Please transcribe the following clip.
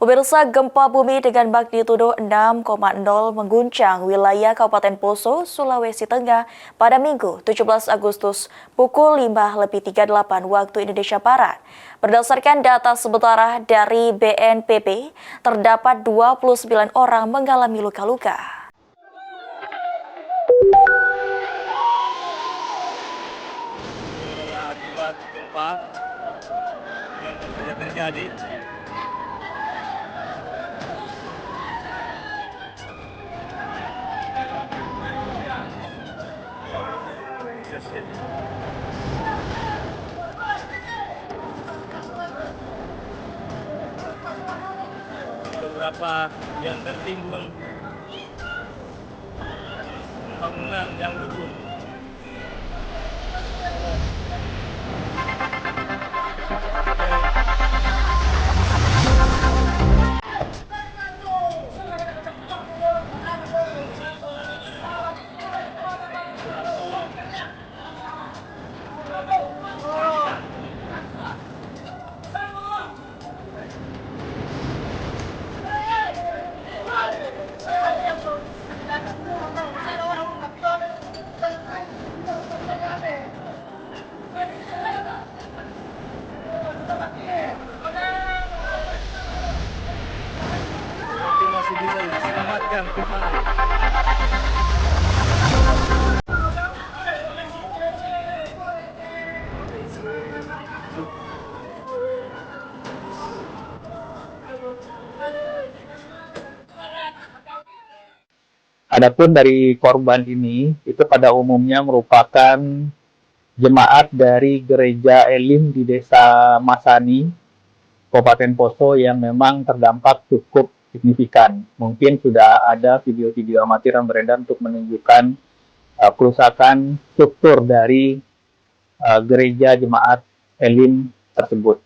Pemirsa, gempa bumi dengan magnitudo 6,0 mengguncang wilayah Kabupaten Poso, Sulawesi Tengah pada Minggu 17 Agustus pukul 5:38 waktu Indonesia Barat. Berdasarkan data sementara dari BNPB, terdapat 29 orang mengalami luka-luka. Akibat gempa yang saja terjadi. Beberapa yang tertimbun bangunan yang runtuh. Masih bisa diselamatkan. Adapun dari korban ini, itu pada umumnya merupakan jemaat dari Gereja Elim di Desa Masani, Kabupaten Poso yang memang terdampak cukup signifikan. Mungkin sudah ada video-video amatir yang beredar untuk menunjukkan kerusakan struktur dari gereja jemaat Elim tersebut.